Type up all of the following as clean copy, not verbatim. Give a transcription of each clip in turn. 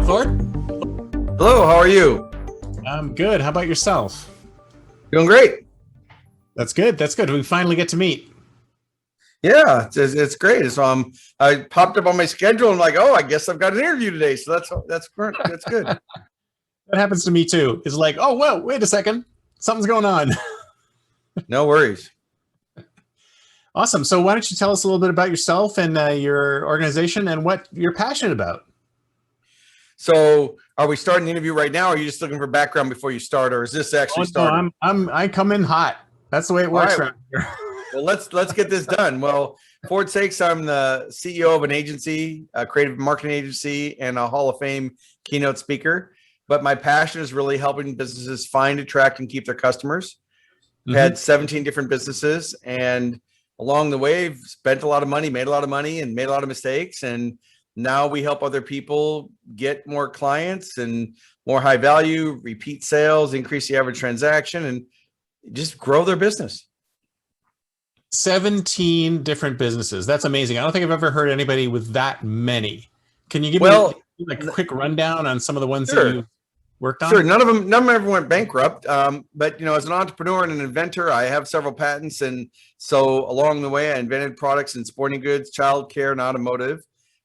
Ford. Hello, how are you? I'm good. How about yourself? Doing great. That's good. That's good. We finally get to meet. Yeah, it's great. So I popped up on my schedule and like, oh, I guess I've got an interview today. So that's good. That happens to me too. It's like, oh, well, wait a second. Something's going on. No worries. Awesome. So why don't you tell us a little bit about yourself and your organization and what you're passionate about? So are we starting the interview right now? Or are you just looking for background before you start, or is this actually starting? No, I come in hot. That's the way it works around here. Well, let's get this done. Well, Ford Saeks, I'm the CEO of an agency, a creative marketing agency, and a Hall of Fame keynote speaker. But my passion is really helping businesses find, attract, and keep their customers. I've had 17 different businesses, and along the way, I've spent a lot of money, made a lot of money, and made a lot of mistakes. And now we help other people get more clients and more high value, repeat sales, increase the average transaction, and just grow their business. 17 different businesses. That's amazing. I don't think I've ever heard anybody with that many. Can you give me a quick rundown on some of the ones that you worked on? Sure. None of them ever went bankrupt. But as an entrepreneur and an inventor, I have several patents. And so along the way, I invented products in sporting goods, childcare, and automotive.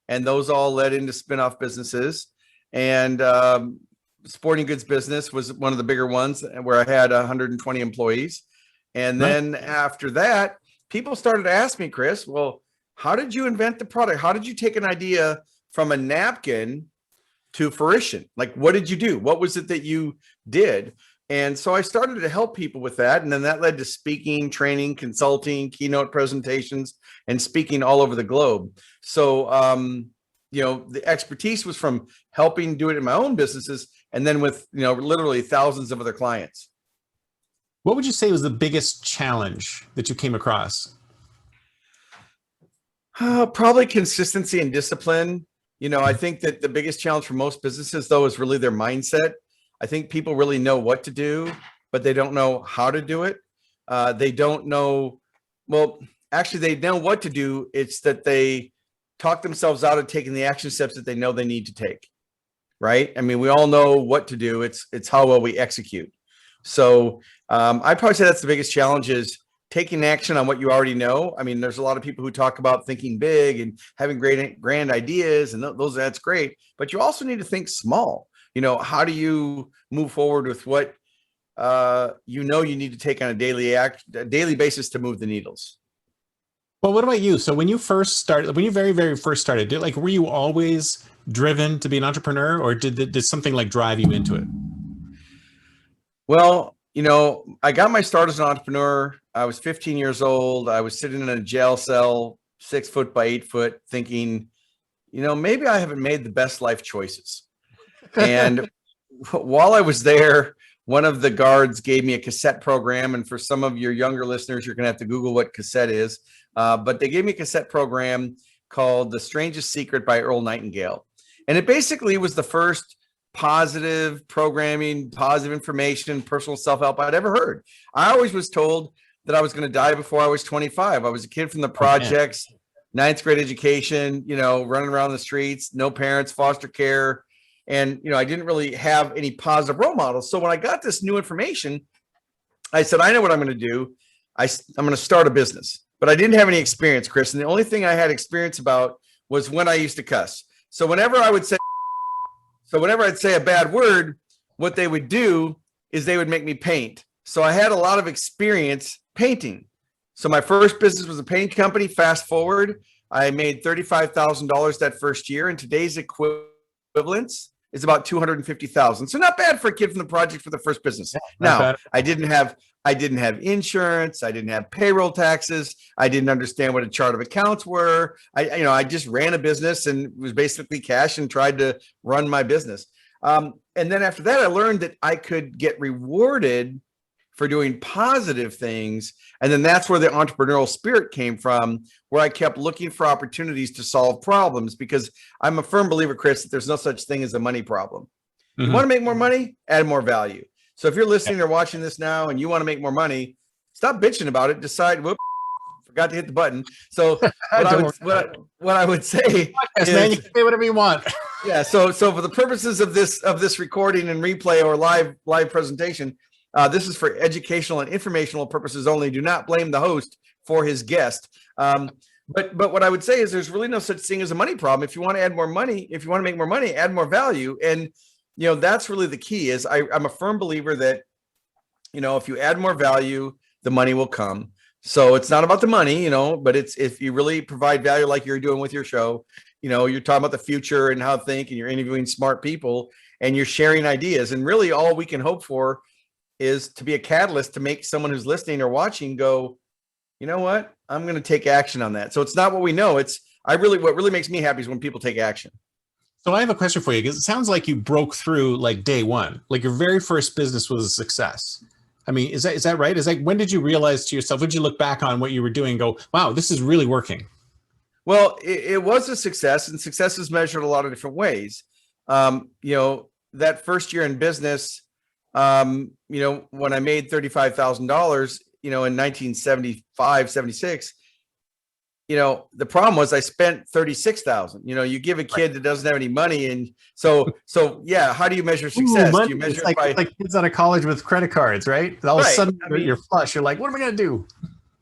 And those all led into spin-off businesses. And sporting goods business was one of the bigger ones where I had 120 employees. And then after that, people started to ask me, Chris, well, how did you invent the product? How did you take an idea from a napkin to fruition? Like, what did you do? What was it that you did? And so I started to help people with that. And then that led to speaking, training, consulting, keynote presentations, and speaking all over the globe. So, the expertise was from helping do it in my own businesses and then with, literally thousands of other clients. What would you say was the biggest challenge that you came across? Probably consistency and discipline. I think that the biggest challenge for most businesses, though, is really their mindset. I think people really know what to do, but they don't know how to do it. They don't know. Well, actually, they know what to do. It's that they talk themselves out of taking the action steps that they know they need to take. Right? I mean, we all know what to do. It's how well we execute. So I'd probably say that's the biggest challenge is taking action on what you already know. I mean, there's a lot of people who talk about thinking big and having grand ideas, and that's great. But you also need to think small. How do you move forward with what you need to take on a daily basis to move the needles? Well, what about you? So when you very, very first started, were you always driven to be an entrepreneur, or did something like drive you into it? Well, I got my start as an entrepreneur. I was 15 years old. I was sitting in a jail cell, 6 foot by 8 foot, thinking, maybe I haven't made the best life choices. And while I was there, one of the guards gave me a cassette program. And for some of your younger listeners, you're going to have to Google what cassette is. But they gave me a cassette program called The Strangest Secret by Earl Nightingale. And it basically was the first positive programming, positive information, personal self-help I'd ever heard. I always was told that I was going to die before I was 25. I was a kid from the projects, 9th grade education, running around the streets, no parents, foster care. And, I didn't really have any positive role models. So when I got this new information, I said, I know what I'm going to do. I'm going to start a business, but I didn't have any experience, Chris. And the only thing I had experience about was when I used to cuss. So whenever I'd say a bad word, what they would do is they would make me paint. So I had a lot of experience painting. So my first business was a paint company. Fast forward, I made $35,000 that first year, and today's equivalence is about $250,000. So not bad for a kid from the project for the first business. Now, I didn't have insurance. I didn't have payroll taxes. I didn't understand what a chart of accounts were. I just ran a business and was basically cash and tried to run my business. And then after that, I learned that I could get rewarded for doing positive things. And then that's where the entrepreneurial spirit came from, where I kept looking for opportunities to solve problems, because I'm a firm believer, Chris, that there's no such thing as a money problem. You want to make more money, add more value. So if you're listening or watching this now and you want to make more money, stop bitching about it. Decide, whoop, forgot to hit the button. So what I would say is, man, you can say whatever you want. Yeah. So for the purposes of this recording and replay or live presentation, this is for educational and informational purposes only. Do not blame the host for his guest. But what I would say is there's really no such thing as a money problem. If you want to add more money, if you want to make more money, add more value. And that's really the key. Is I'm a firm believer that if you add more value, the money will come. So it's not about the money, but it's if you really provide value like you're doing with your show. You're talking about the future and how to think, and you're interviewing smart people and you're sharing ideas. And really all we can hope for is to be a catalyst to make someone who's listening or watching go, you know what, I'm going to take action on that. So it's not what we know. What really makes me happy is when people take action. So I have a question for you, because it sounds like you broke through like day one, like your very first business was a success. I mean, is that right? When did you realize to yourself, when did you look back on what you were doing and go, wow, this is really working? Well, it was a success, and success is measured a lot of different ways. That first year in business, when I made $35,000, in 1975, 76, the problem was I spent 36,000. You give a kid that doesn't have any money, and so yeah. How do you measure success? Do you measure it's by like kids out of college with credit cards, right? All of a sudden you're flush. You're like, what am I going to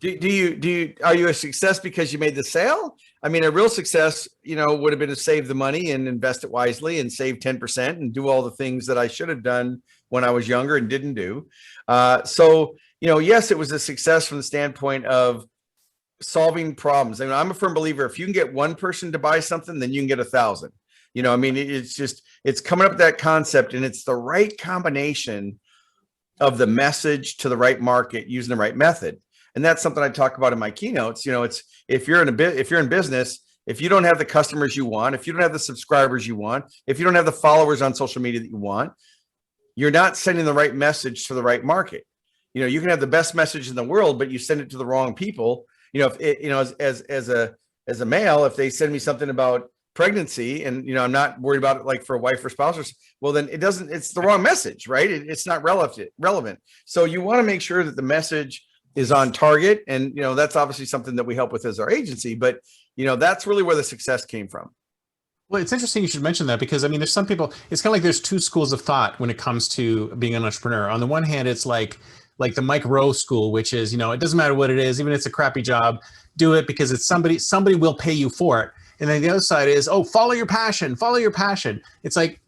do? Are you a success because you made the sale? I mean, a real success, would have been to save the money and invest it wisely and save 10% and do all the things that I should have done when I was younger and didn't do. Yes, it was a success from the standpoint of solving problems. I mean, I'm a firm believer, if you can get one person to buy something, then you can get 1,000. It's coming up with that concept, and it's the right combination of the message to the right market using the right method. And that's something I talk about in my keynotes. It's if you're in business, if you don't have the customers you want, if you don't have the subscribers you want, if you don't have the followers on social media that you want, you're not sending the right message to the right market. You can have the best message in the world, but you send it to the wrong people. As a male, if they send me something about pregnancy and, I'm not worried about it like for a wife or spouse, well, then it's the wrong message, right? It's not relevant. So you want to make sure that the message is on target. And, that's obviously something that we help with as our agency, but, that's really where the success came from. Well, it's interesting you should mention that, because I mean, there's some people, it's kind of like there's two schools of thought when it comes to being an entrepreneur. On the one hand, it's like the Mike Rowe school, which is, it doesn't matter what it is, even if it's a crappy job, do it because it's somebody will pay you for it. And then the other side is, follow your passion. It's like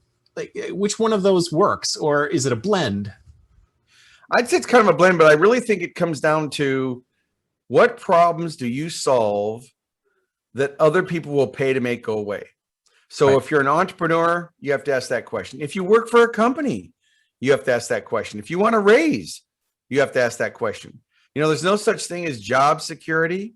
which one of those works, or is it a blend? I'd say it's kind of a blend, but I really think it comes down to what problems do you solve that other people will pay to make go away? So right. If you're an entrepreneur, you have to ask that question. If you work for a company, you have to ask that question. If you want to raise, you have to ask that question. There's no such thing as job security.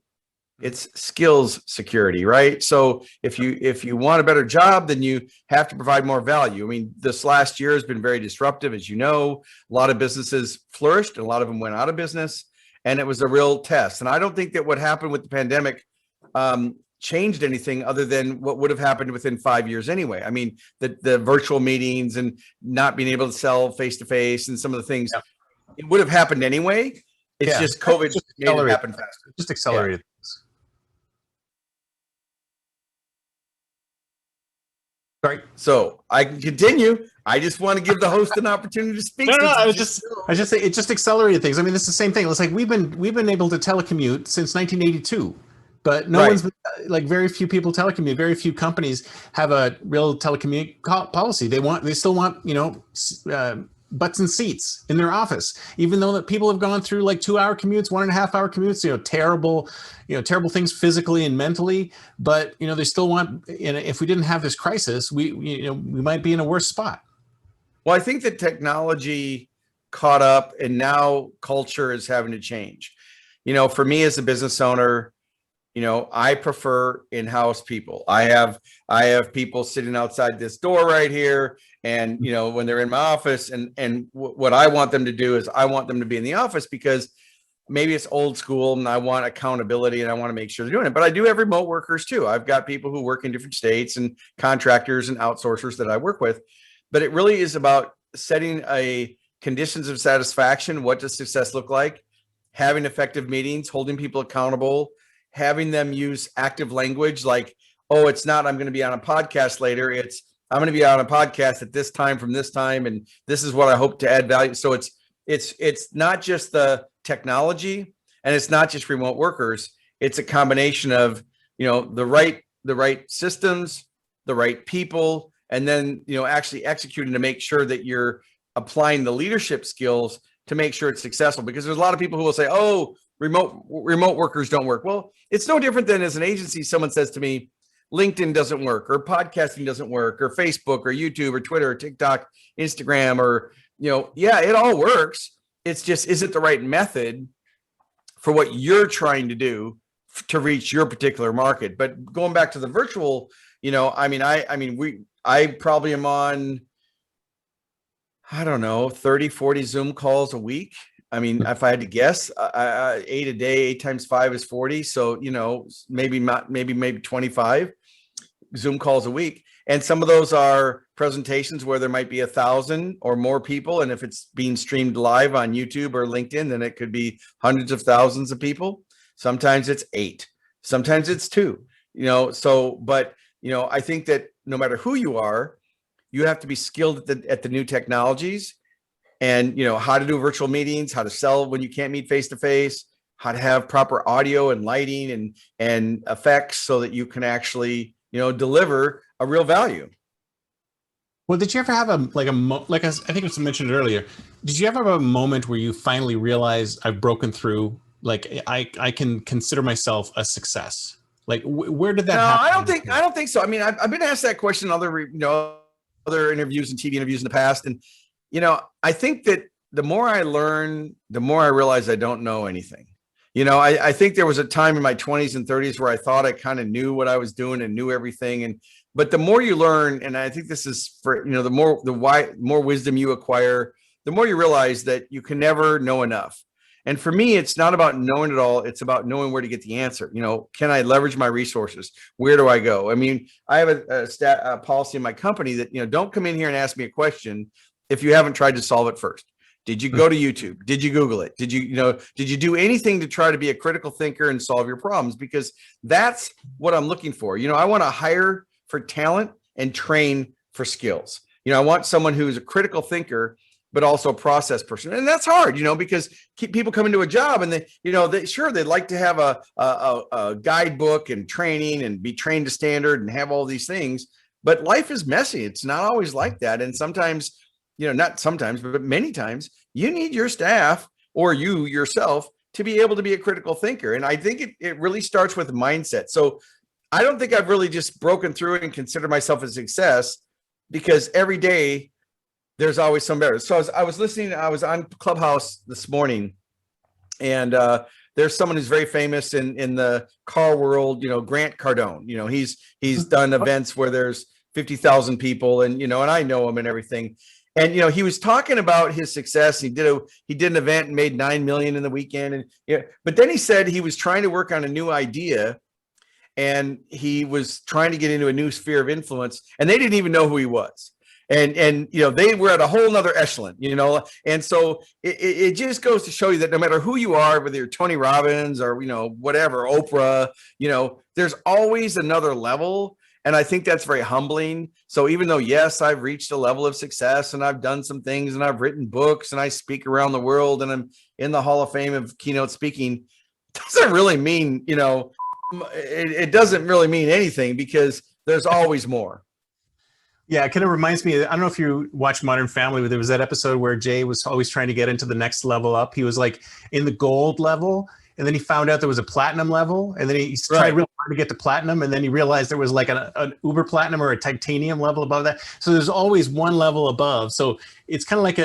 It's skills security, right? So if you want a better job, then you have to provide more value. I mean, this last year has been very disruptive, as you know. A lot of businesses flourished and a lot of them went out of business, and it was a real test. And I don't think that what happened with the pandemic changed anything other than what would have happened within 5 years anyway. I mean, the virtual meetings and not being able to sell face-to-face and some of the things, it would have happened anyway. It's just COVID made it happen faster. Just accelerated. Sorry. So I can continue. I just want to give the host an opportunity to speak. No, I was just saying it just accelerated things. I mean, it's the same thing. It's like we've been able to telecommute since 1982, but no one's like very few people telecommute. Very few companies have a real telecommute policy. They still want butts and seats in their office, even though that people have gone through like 2-hour commutes, 1.5-hour commutes, terrible things physically and mentally, but they still want, if we didn't have this crisis, we might be in a worse spot. Well, I think that technology caught up and now culture is having to change. For me as a business owner, I prefer in-house people. I have people sitting outside this door right here. And, when they're in my office and what I want them to do is I want them to be in the office because maybe it's old school and I want accountability and I want to make sure they're doing it. But I do have remote workers too. I've got people who work in different states and contractors and outsourcers that I work with. But it really is about setting a conditions of satisfaction. What does success look like? Having effective meetings, holding people accountable, having them use active language like, oh, it's not, I'm going to be on a podcast later. It's, I'm going to be on a podcast at this time from this time, and this is what I hope to add value. So it's not just the technology, and it's not just remote workers. It's a combination of, the right systems, the right people, and then, actually executing to make sure that you're applying the leadership skills to make sure it's successful. Because there's a lot of people who will say, oh, remote workers don't work. Well, it's no different than as an agency, someone says to me, LinkedIn doesn't work, or podcasting doesn't work, or Facebook or YouTube or Twitter or TikTok, Instagram, or, yeah, it all works. It's just, is it the right method for what you're trying to do to reach your particular market? But going back to the virtual, I probably am on, I don't know, 30, 40 Zoom calls a week. I mean, if I had to guess, 8 a day, 8 times 5 is 40. So, maybe 25 Zoom calls a week. And some of those are presentations where there might be 1,000 or more people. And if it's being streamed live on YouTube or LinkedIn, then it could be hundreds of thousands of people. Sometimes it's 8, sometimes it's 2, but I think that no matter who you are, you have to be skilled at the new technologies, and, how to do virtual meetings, how to sell when you can't meet face to face, how to have proper audio and lighting and effects so that you can actually, deliver a real value. Well, did you ever have I think it was mentioned earlier, did you ever have a moment where you finally realize I've broken through? Like I can consider myself a success. Like where did that happen? I don't think so. I mean, I've been asked that question in other interviews and TV interviews in the past. And, I think that the more I learn, the more I realize I don't know anything. I think there was a time in my 20s and 30s where I thought I kind of knew what I was doing and knew everything. But the more you learn, and I think this is for, the more wisdom you acquire, the more you realize that you can never know enough. And for me, it's not about knowing it all. It's about knowing where to get the answer. Can I leverage my resources? Where do I go? I mean, I have a policy in my company that, don't come in here and ask me a question if you haven't tried to solve it first. Did you go to YouTube? Did you Google it? Did you do anything to try to be a critical thinker and solve your problems? Because that's what I'm looking for. I want to hire for talent and train for skills. I want someone who's a critical thinker, but also a process person. And that's hard, because people come into a job and they'd like to have a guidebook and training and be trained to standard and have all these things, but life is messy. It's not always like that. And sometimes, not sometimes, but many times you need your staff or you yourself to be able to be a critical thinker. And I think it really starts with mindset. So I don't think I've really just broken through it and considered myself a success, because every day there's always some better. So I was on Clubhouse this morning, and there's someone who's very famous in the car world, Grant Cardone. He's done events where there's 50,000 people, and and I know him and everything. And he was talking about his success. He did an event and made 9 million in the weekend, and but then he said he was trying to work on a new idea, and he was trying to get into a new sphere of influence, and they didn't even know who he was. And they were at a whole nother echelon, and so it just goes to show you that no matter who you are, whether you're Tony Robbins or whatever, Oprah, there's always another level. And I think that's very humbling. So even though, yes, I've reached a level of success and I've done some things and I've written books and I speak around the world and I'm in the Hall of Fame of keynote speaking, doesn't really mean, it doesn't really mean anything, because there's always more. Yeah, it kind of reminds me, I don't know if you watch Modern Family, but there was that episode where Jay was always trying to get into the next level up. He was like in the gold level, and then he found out there was a platinum level, and then he tried really hard to get to platinum, and then he realized there was like an uber platinum or a titanium level above that. So there's always one level above. So it's kind of like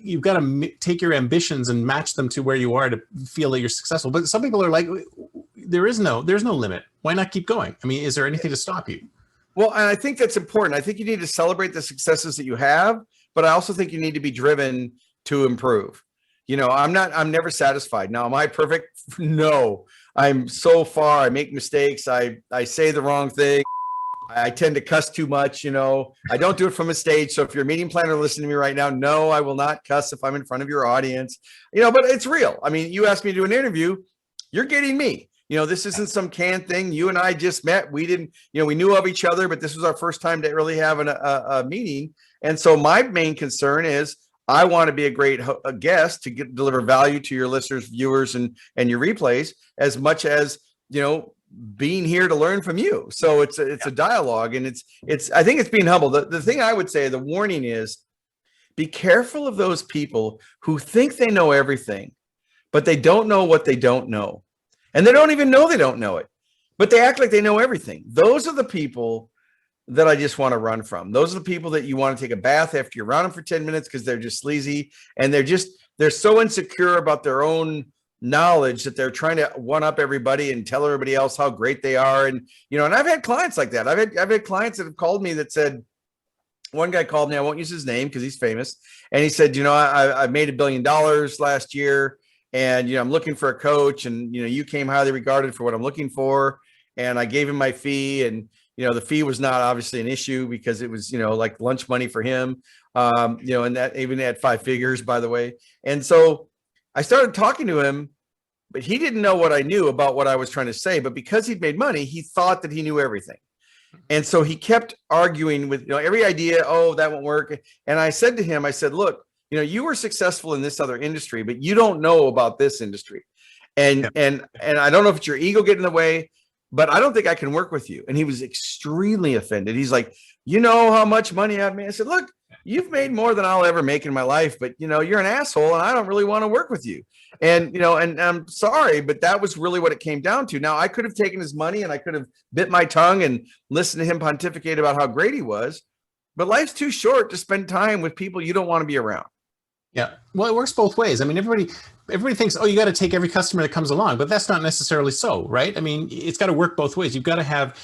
you've got to take your ambitions and match them to where you are to feel that you're successful. But some people are like, there's no limit. Why not keep going? I mean, is there anything to stop you? Well, and I think that's important. I think you need to celebrate the successes that you have, but I also think you need to be driven to improve. I'm never satisfied. Now, am I perfect? No, I'm so far. I make mistakes. I say the wrong thing. I tend to cuss too much. I don't do it from a stage. So if you're a meeting planner listening to me right now, no, I will not cuss if I'm in front of your audience, but it's real. I mean, you asked me to do an interview, you're getting me. This isn't some canned thing. You and I just met. We didn't, we knew of each other, but this was our first time to really have a meeting. And so my main concern is I want to be a great guest to deliver value to your listeners, viewers, and your replays as much as, being here to learn from you. So it's a dialogue, and I think it's being humble. The thing I would say, the warning is, be careful of those people who think they know everything, but they don't know what they don't know. And they don't even know they don't know it, but they act like they know everything. Those are the people that I just want to run from. Those are the people that you want to take a bath after you're around them for 10 minutes because they're just sleazy, and they're so insecure about their own knowledge that they're trying to one up everybody and tell everybody else how great they are. And, and I've had clients like that. I've had clients that have called me that said, one guy called me, I won't use his name because he's famous. And he said, I made $1 billion last year, and, I'm looking for a coach, and, you came highly regarded for what I'm looking for. And I gave him my fee, and, the fee was not obviously an issue because it was, like lunch money for him, and that even at 5 figures, by the way. And so I started talking to him, but he didn't know what I knew about what I was trying to say. But because he'd made money, he thought that he knew everything. And so he kept arguing with, every idea. Oh, that won't work. And I said to him, I said, look, you were successful in this other industry, but you don't know about this industry. And I don't know if it's your ego getting in the way, but I don't think I can work with you. And he was extremely offended. He's like, you know how much money I've made? I said, look, you've made more than I'll ever make in my life, but you're an asshole, and I don't really want to work with you. And, and I'm sorry, but that was really what it came down to. Now, I could have taken his money, and I could have bit my tongue and listened to him pontificate about how great he was, but life's too short to spend time with people you don't want to be around. Yeah. Well, it works both ways. I mean, everybody thinks, oh, you got to take every customer that comes along, but that's not necessarily so, right? I mean, it's got to work both ways. You've got to have,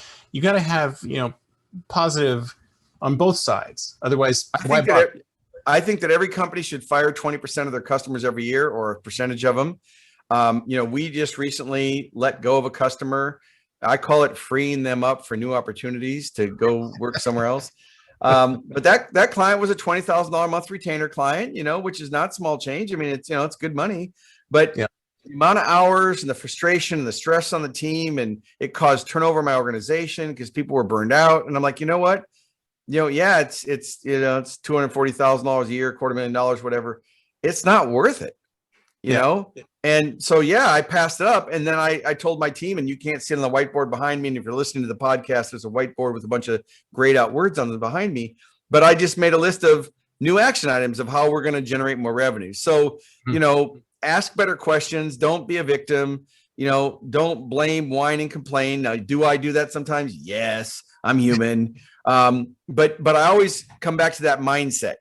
positive on both sides. Otherwise, I think that every company should fire 20% of their customers every year, or a percentage of them. We just recently let go of a customer. I call it freeing them up for new opportunities to go work somewhere else. But that client was a $20,000 a month retainer client, which is not small change. I mean, it's good money, but the amount of hours and the frustration and the stress on the team, and it caused turnover in my organization because people were burned out. And I'm like, you know what? It's $240,000 a year, $250,000, whatever. It's not worth it, know? And so, I passed it up. And then I told my team, and you can't see it on the whiteboard behind me. And if you're listening to the podcast, there's a whiteboard with a bunch of grayed out words on it behind me. But I just made a list of new action items of how we're going to generate more revenue. So, ask better questions. Don't be a victim. Don't blame, whine, and complain. Now, do I do that sometimes? Yes, I'm human. But I always come back to that mindset.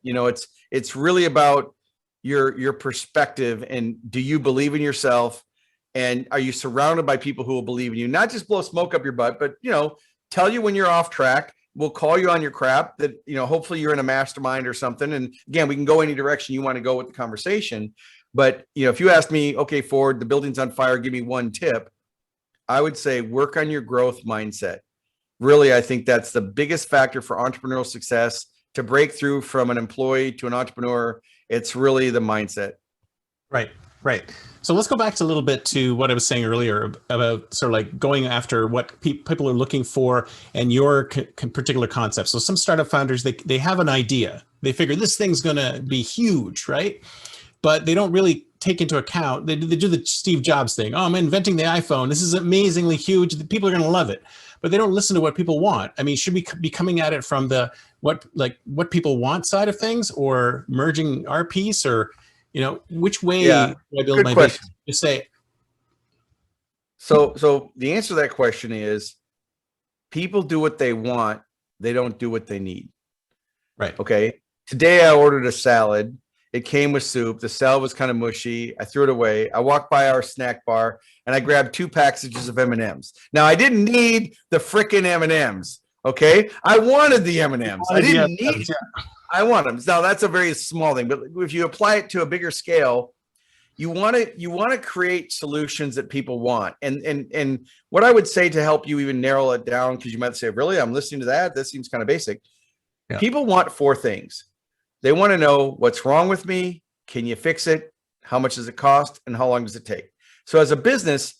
It's really about your perspective, and do you believe in yourself, and are you surrounded by people who will believe in you, not just blow smoke up your butt, but tell you when you're off track. We'll call you on your crap, that hopefully you're in a mastermind or something, and again, we can go any direction you want to go with the conversation. But if you ask me, okay, Ford, the building's on fire, give me one tip, I would say work on your growth mindset. Really, I think that's the biggest factor for entrepreneurial success. To break through from an employee to an entrepreneur, it's really the mindset. Right. So let's go back to a little bit to what I was saying earlier about sort of like going after what people are looking for and your particular concept. So some startup founders, they have an idea. They figure this thing's going to be huge, right? But they don't really take into account, they do the Steve Jobs thing. Oh, I'm inventing the iPhone. This is amazingly huge. The people are going to love it. But they don't listen to what people want. I mean, should we be coming at it from the what people want side of things, or merging our piece, or which way do I build my business? Just say. So the answer to that question is, people do what they want. They don't do what they need. Right. Okay. Today I ordered a salad. It came with soup. The salad was kind of mushy. I threw it away. I walked by our snack bar and I grabbed 2 packages of M&Ms. Now, I didn't need the frickin' M&Ms. Okay. I wanted the M&Ms. I didn't need them. I want them. Now, that's a very small thing, but if you apply it to a bigger scale, you want to create solutions that people want. And what I would say to help you even narrow it down, because you might say, really, I'm listening to that. That seems kind of basic. Yeah. People want 4 things. They want to know what's wrong with me. Can you fix it? How much does it cost? And how long does it take? So as a business,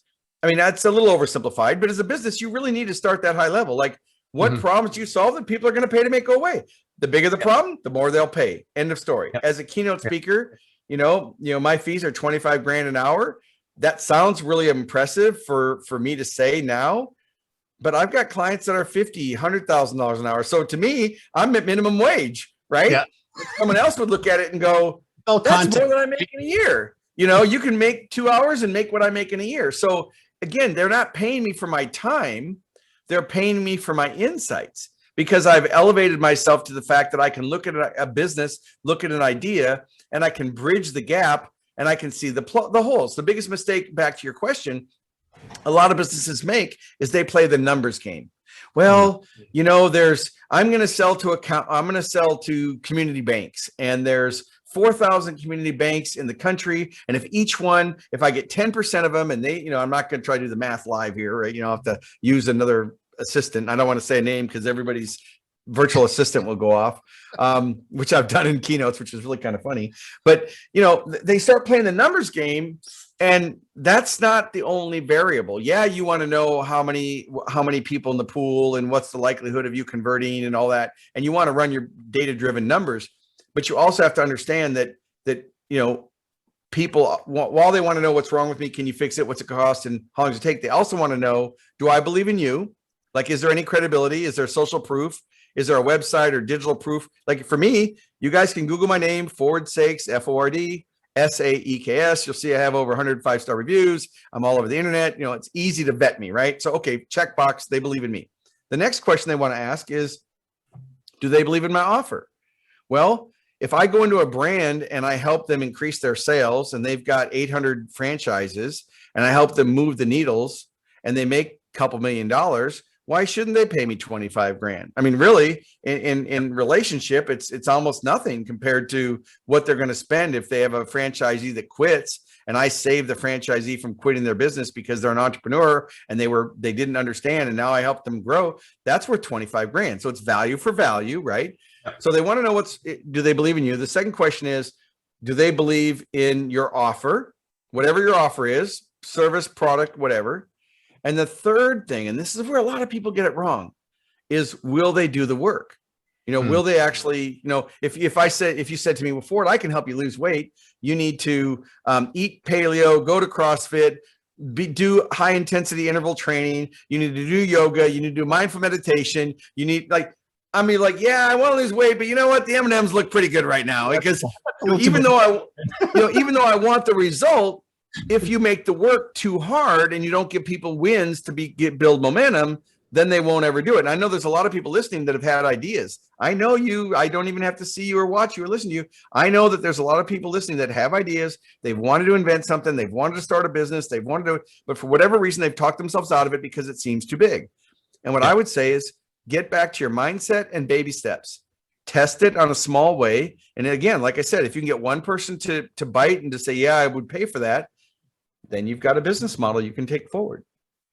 I mean, that's a little oversimplified, but as a business, you really need to start that high level. Like, what problems do you solve that people are going to pay to make go away? The bigger the problem, the more they'll pay. End of story. As a keynote speaker, my fees are 25 grand an hour. That sounds really impressive for me to say now, but I've got clients that are $50,000, $100,000 an hour. So to me, I'm at minimum wage, right? Yeah. Someone else would look at it and go, that's more than I make in a year. You can make 2 hours and make what I make in a year. So again, they're not paying me for my time. They're paying me for my insights, because I've elevated myself to the fact that I can look at a business, look at an idea, and I can bridge the gap, and I can see the holes. The biggest mistake, back to your question, a lot of businesses make is they play the numbers game. Well, I'm going to sell to community banks, and there's 4,000 community banks in the country. And if I get 10% of them, and I'm not going to try to do the math live here, right? I have to use another assistant. I don't want to say a name because everybody's virtual assistant will go off, which I've done in keynotes, which is really kind of funny. But, they start playing the numbers game, and that's not the only variable. Yeah, you want to know how many people in the pool and what's the likelihood of you converting and all that. And you want to run your data-driven numbers. But you also have to understand that people, while they want to know what's wrong with me, can you fix it? What's it cost? And how long does it take? They also want to know, do I believe in you? Like, is there any credibility? Is there social proof? Is there a website or digital proof? Like for me, you guys can Google my name, Saeks, Saeks. You'll see I have over 100 5-star reviews. I'm all over the internet. It's easy to vet me, right? So, okay, checkbox, they believe in me. The next question they want to ask is, do they believe in my offer? Well, if I go into a brand and I help them increase their sales, and they've got 800 franchises, and I help them move the needles, and they make a couple $1 million, why shouldn't they pay me 25 grand? I mean, really, in relationship, it's almost nothing compared to what they're going to spend if they have a franchisee that quits, and I save the franchisee from quitting their business because they're an entrepreneur and they didn't understand, and now I help them grow. That's worth 25 grand. So it's value for value, right? So they want to know do they believe in you? The second question is, do they believe in your offer, whatever your offer is, service, product, whatever. And the third thing, and this is where a lot of people get it wrong, is will they do the work? Will they actually, if you said to me, well, Ford, I can help you lose weight. You need to eat paleo, go to CrossFit, do high intensity interval training. You need to do yoga. You need to do mindful meditation. You need yeah, I want to lose weight, but you know what? The M&Ms look pretty good right now, because even though I want the result, if you make the work too hard and you don't give people wins to build momentum, then they won't ever do it. And I know there's a lot of people listening that have had ideas. I know you. I don't even have to see you or watch you or listen to you. I know that there's a lot of people listening that have ideas. They've wanted to invent something. They've wanted to start a business. But for whatever reason, they've talked themselves out of it because it seems too big. And what I would say is, get back to your mindset and baby steps. Test it on a small way. And again, like I said, if you can get one person to bite and to say, yeah, I would pay for that, then you've got a business model you can take forward.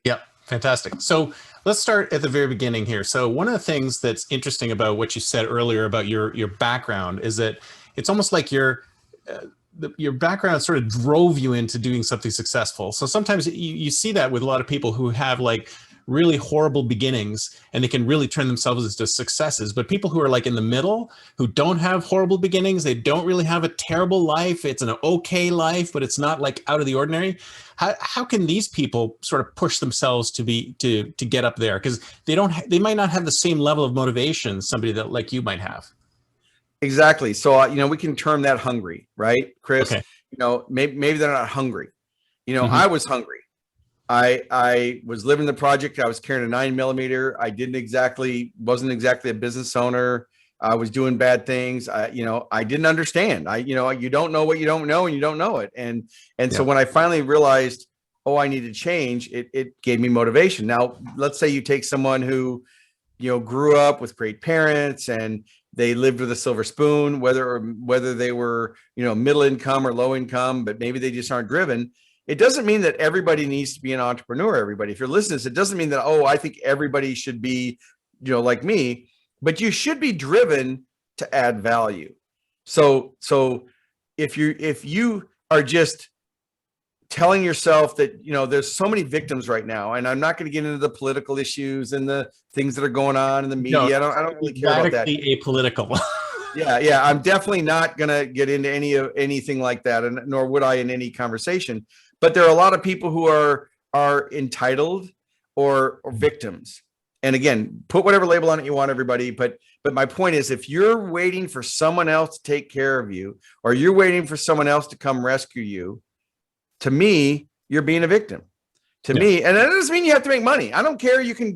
Yeah, fantastic. So let's start at the very beginning here. So one of the things that's interesting about what you said earlier about your background is that it's almost like your background sort of drove you into doing something successful. So sometimes you see that with a lot of people who have like really horrible beginnings and they can really turn themselves into successes. But people who are like in the middle, who don't have horrible beginnings, they don't really have a terrible life. It's an okay life, but it's not like out of the ordinary. How can these people sort of push themselves to get up there? Because they might not have the same level of motivation somebody that like you might have. Exactly. So, we can term that hungry, right, Chris? Okay. Maybe they're not hungry. I was hungry. I was living the project. I was carrying a 9mm. I wasn't exactly a business owner. I was doing bad things. I didn't understand. You don't know what you don't know, and you don't know it. And so when I finally realized, I need to change, it gave me motivation. Now, let's say you take someone who, grew up with great parents and they lived with a silver spoon, whether they were, middle income or low income, but maybe they just aren't driven. It doesn't mean that everybody needs to be an entrepreneur. Everybody, if you're listening to this, it doesn't mean that, I think everybody should be, like me, but you should be driven to add value. So if you are just telling yourself that, there's so many victims right now, and I'm not going to get into the political issues and the things that are going on in the media. No, I don't really care about that. Apolitical. Yeah. I'm definitely not going to get into anything like that, and nor would I in any conversation. But there are a lot of people who are entitled or victims. And again, put whatever label on it you want, everybody. But my point is, if you're waiting for someone else to take care of you, or you're waiting for someone else to come rescue you, to me, you're being a victim. To me, and that doesn't mean you have to make money. I don't care. You can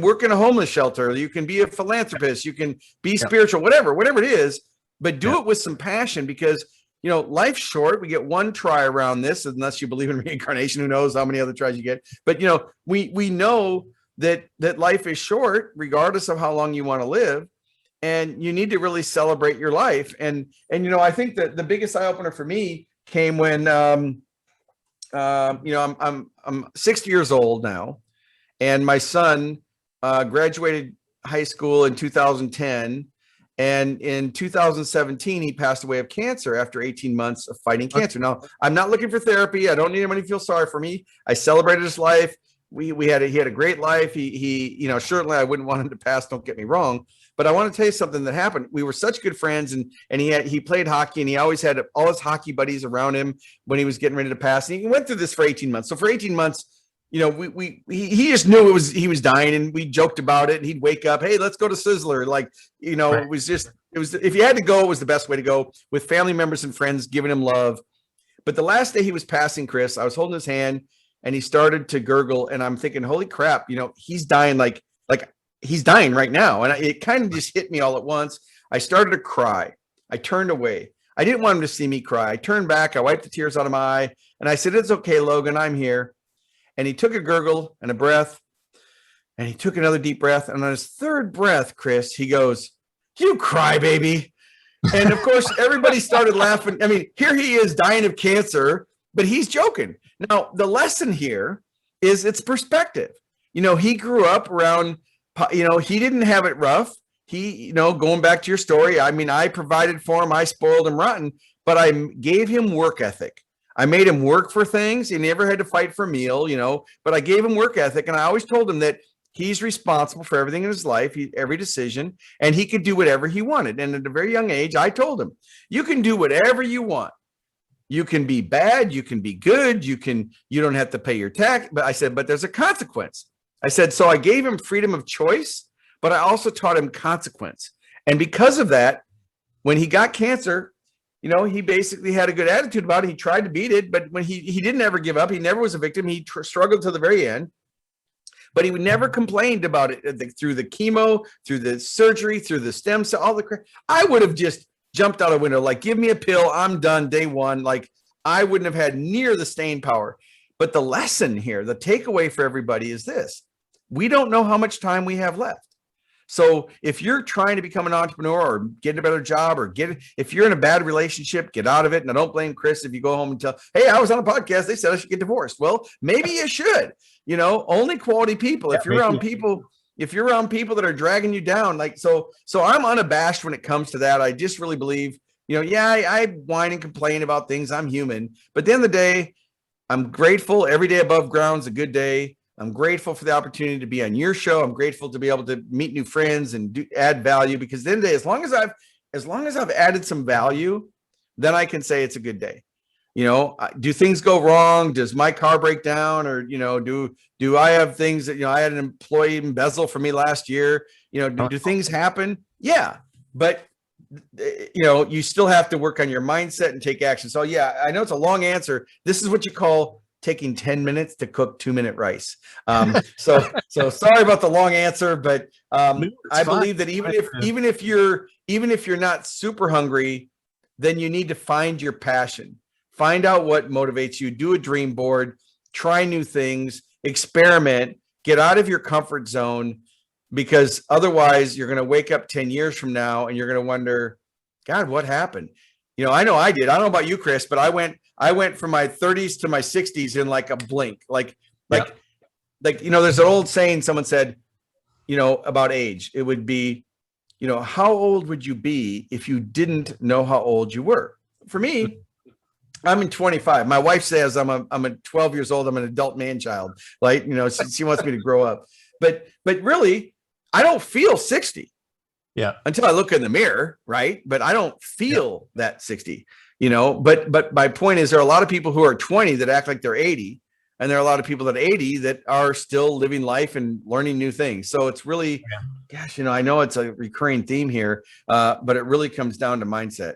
work in a homeless shelter. You can be a philanthropist. You can be spiritual, whatever it is. But do it with some passion, because life's short. We get one try around this, unless you believe in reincarnation. Who knows how many other tries you get? But we know that life is short, regardless of how long you want to live, and you need to really celebrate your life. And I think that the biggest eye opener for me came when I'm 60 years old now, and my son graduated high school in 2010. And in 2017, he passed away of cancer after 18 months of fighting cancer. Now, I'm not looking for therapy. I don't need anybody to feel sorry for me. I celebrated his life. He had a great life. He certainly I wouldn't want him to pass. Don't get me wrong. But I want to tell you something that happened. We were such good friends, and he played hockey, and he always had all his hockey buddies around him when he was getting ready to pass. And he went through this for 18 months. So for 18 months, he just knew he was dying, and we joked about it, and he'd wake up, hey, let's go to Sizzler. Right. It was if you had to go, it was the best way to go, with family members and friends giving him love. But the last day he was passing, Chris, I was holding his hand, and he started to gurgle, and I'm thinking, holy crap, he's dying, like he's dying right now. And it kind of just hit me all at once. I started to cry. I turned away. I didn't want him to see me cry. I turned back. I wiped the tears out of my eye, and I said, it's okay, Logan, I'm here. And he took a gurgle and a breath, and he took another deep breath. And on his third breath, Chris, he goes, you cry, baby. And of course, everybody started laughing. I mean, here he is dying of cancer, but he's joking. Now, the lesson here is it's perspective. He grew up around, he didn't have it rough. He, going back to your story, I mean, I provided for him. I spoiled him rotten, but I gave him work ethic. I made him work for things. He never had to fight for a meal, but I gave him work ethic. And I always told him that he's responsible for everything in his life, every decision, and he could do whatever he wanted. And at a very young age, I told him, you can do whatever you want. You can be bad. You can be good. You don't have to pay your tax. But I said, but there's a consequence. I said, so I gave him freedom of choice, but I also taught him consequence. And because of that, when he got cancer, he basically had a good attitude about it. He tried to beat it, but when he didn't ever give up. He never was a victim. He struggled to the very end, but he never complained about it through the chemo, through the surgery, through the stem cell, all the crap. I would have just jumped out a window, like, give me a pill, I'm done, day one. Like, I wouldn't have had near the staying power. But the lesson here, the takeaway for everybody is this: we don't know how much time we have left. So if you're trying to become an entrepreneur or get a better job, or if you're in a bad relationship, get out of it. And I don't blame Chris if you go home and tell, hey, I was on a podcast, they said I should get divorced. Well, maybe you should. Only quality people. If you're around people that are dragging you down, so I'm unabashed when it comes to that. I just really believe, I whine and complain about things. I'm human. But at the end of the day, I'm grateful. Every day above ground is a good day. I'm grateful for the opportunity to be on your show. I'm grateful to be able to meet new friends and add value, because at the end of the day, as long as I've added some value, then I can say it's a good day. Do things go wrong? Does my car break down? Or, do I have things that, I had an employee embezzle for me last year, do things happen? Yeah. But, you still have to work on your mindset and take action. So yeah, I know it's a long answer. This is what you call taking 10 minutes to cook 2-minute rice. So sorry about the long answer, but I believe that even if you're not super hungry, then you need to find your passion, find out what motivates you, do a dream board, try new things, experiment, get out of your comfort zone, because otherwise you're going to wake up 10 years from now and you're going to wonder, God, what happened? I know I did. I don't know about you, Chris, but I went from my 30s to my 60s in like a blink. Like, there's an old saying someone said, about age. It would be, how old would you be if you didn't know how old you were? For me, I'm in 25. My wife says I'm a 12 years old. I'm an adult man child. Like, she wants me to grow up. But really, I don't feel 60 Yeah. until I look in the mirror, right? But I don't Yeah. feel that 60, but my point is there are a lot of people who are 20 that act like they're 80. And there are a lot of people that are 80 that are still living life and learning new things. So it's really, gosh, I know it's a recurring theme here, but it really comes down to mindset.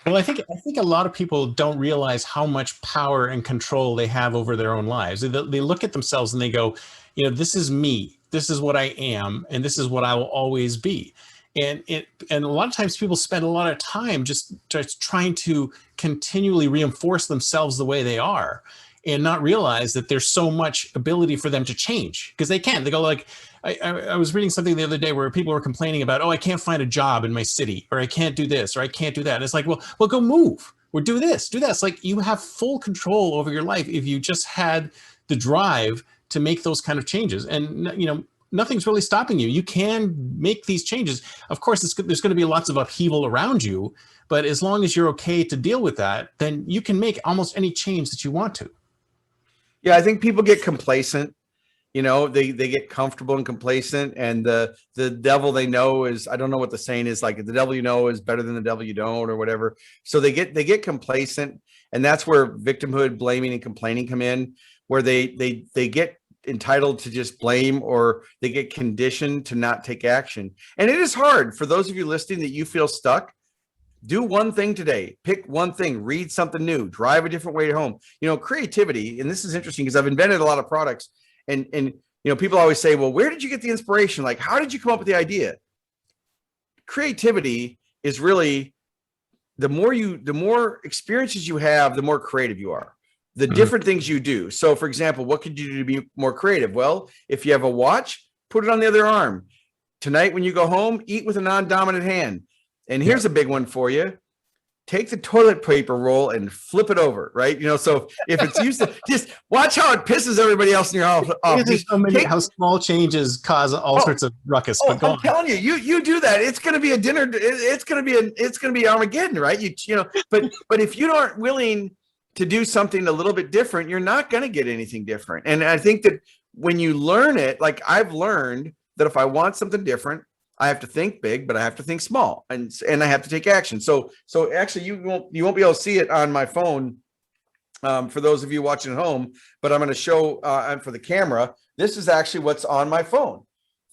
Well, I think a lot of people don't realize how much power and control they have over their own lives. They look at themselves and they go, this is me, this is what I am, and this is what I will always be. And a lot of times people spend a lot of time just trying to continually reinforce themselves the way they are, and not realize that there's so much ability for them to change, because they can. They go like, I was reading something the other day where people were complaining about, oh, I can't find a job in my city, or I can't do this, or I can't do that. And it's like, well, go move, or do this, do that. It's like you have full control over your life if you just had the drive to make those kind of changes. And nothing's really stopping you. You can make these changes. Of course, there's going to be lots of upheaval around you, but as long as you're okay to deal with that, then you can make almost any change that you want to. Yeah, I think people get complacent. They get comfortable and complacent, and the devil they know is, I don't know what the saying is, like the devil you know is better than the devil you don't, or whatever. So they get complacent, and that's where victimhood, blaming, and complaining come in, where they get entitled to just blame, or they get conditioned to not take action. And it is hard for those of you listening that you feel stuck. Do one thing today, pick one thing, read something new, drive a different way to home. Creativity, and this is interesting because I've invented a lot of products, and people always say, well, where did you get the inspiration? Like, how did you come up with the idea? Creativity is really, the more experiences you have, the more creative you are. The different things you do. So for example, what could you do to be more creative? Well, if you have a watch, put it on the other arm. Tonight, when you go home, eat with a non-dominant hand. And here's a big one for you. Take the toilet paper roll and flip it over, right? So if it's used to, just watch how it pisses everybody else in your house off. There's so many, how small changes cause all sorts of ruckus. But I'm telling you, you do that, it's going to be a dinner. It's going to be Armageddon, right? But if you aren't willing to do something a little bit different, you're not going to get anything different. And I think that when you learn it, like I've learned that if I want something different, I have to think big, but I have to think small, and I have to take action. So actually, you won't be able to see it on my phone for those of you watching at home, but I'm going to show for the camera. This is actually what's on my phone.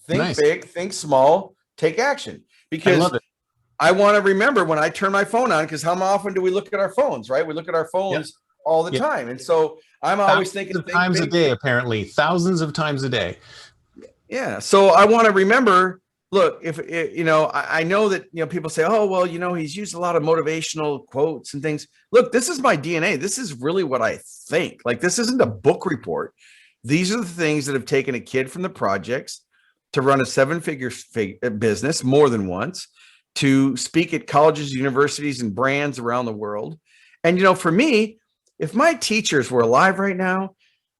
Think big, think small, take action. Because I want to remember when I turn my phone on, because how often do we look at our phones, right? We look at our phones all the time, and so I'm always thinking times a day, apparently thousands of times a day. Yeah, so I want to remember. Look, if I know that people say, oh well, he's used a lot of motivational quotes and things. Look, this is my DNA. This is really what I think. Like, this isn't a book report. These are the things that have taken a kid from the projects to run a seven-figure business more than once, to speak at colleges, universities, and brands around the world. And for me, if my teachers were alive right now,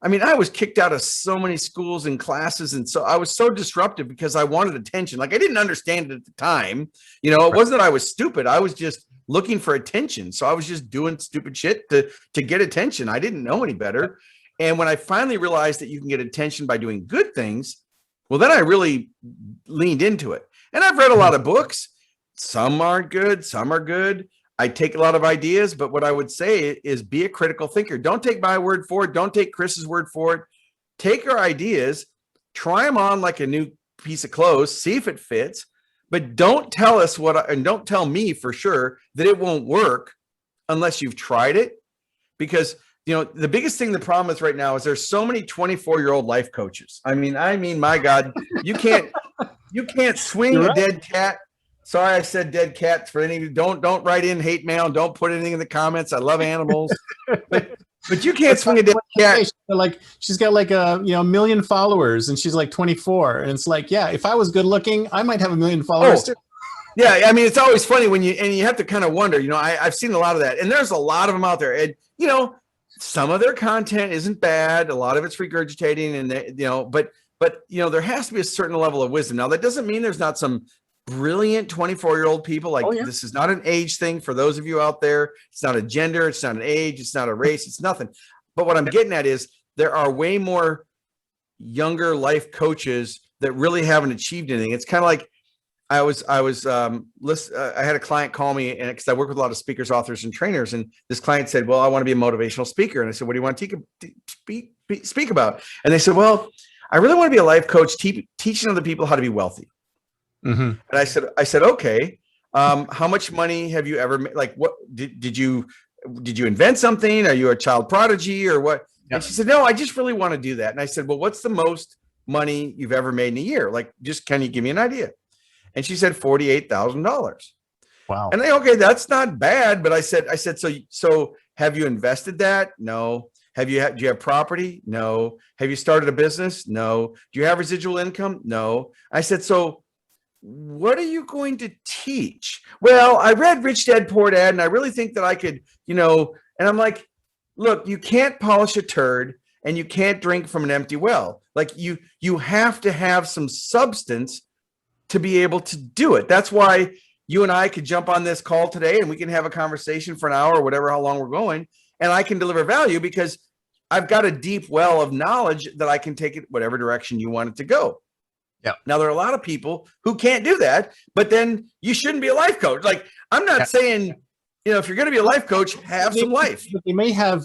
I mean, I was kicked out of so many schools and classes. And so I was so disruptive because I wanted attention. Like, I didn't understand it at the time. It wasn't that I was stupid. I was just looking for attention. So I was just doing stupid shit to get attention. I didn't know any better. And when I finally realized that you can get attention by doing good things, well, then I really leaned into it. And I've read a lot of books. Some aren't good. Some are good. I take a lot of ideas, but what I would say is be a critical thinker. Don't take my word for it. Don't take Chris's word for it. Take our ideas, try them on like a new piece of clothes, see if it fits, but don't tell us and don't tell me for sure that it won't work unless you've tried it. Because, the biggest thing, the problem is right now is there's so many 24-year-old life coaches. I mean, my God, you can't swing a dead cat. Sorry, I said dead cat. For any of you, don't write in hate mail. Don't put anything in the comments. I love animals, but you can't swing a dead cat. She's got like a million followers, and she's like 24, and it's like, yeah, if I was good looking, I might have a million followers too. Yeah, I mean, it's always funny when you have to kind of wonder. I've seen a lot of that, and there's a lot of them out there, and some of their content isn't bad. A lot of it's regurgitating, and but there has to be a certain level of wisdom. Now, that doesn't mean there's not some brilliant 24-year-old people. Like, Oh, yeah. this is not an age thing for those of you out there. It's not a gender. It's not an age. It's not a race. It's nothing. But what I'm getting at is there are way more younger life coaches that really haven't achieved anything. It's kind of like I had a client call me, and because I work with a lot of speakers, authors, and trainers, and this client said, well, I want to be a motivational speaker. And I said, what do you want to speak about? And they said, well, I really want to be a life coach teaching other people how to be wealthy. Mm-hmm. And I said, okay, how much money have you ever made? Like, what did you invent something? Are you a child prodigy or what? Yeah. And she said, no, I just really want to do that. And I said, well, what's the most money you've ever made in a year? Like, just, can you give me an idea? And she said $48,000. Wow. And okay, that's not bad. But I said, so have you invested that? No. Do you have property? No. Have you started a business? No. Do you have residual income? No. I said, so what are you going to teach? Well, I read Rich Dad Poor Dad, and I really think that I could, and I'm like, look, you can't polish a turd and you can't drink from an empty well. Like, you have to have some substance to be able to do it. That's why you and I could jump on this call today and we can have a conversation for an hour or whatever, how long we're going, and I can deliver value because I've got a deep well of knowledge that I can take it whatever direction you want it to go. Yeah. Now, there are a lot of people who can't do that, but then you shouldn't be a life coach. Like, I'm not saying, if you're going to be a life coach, have some life. They may have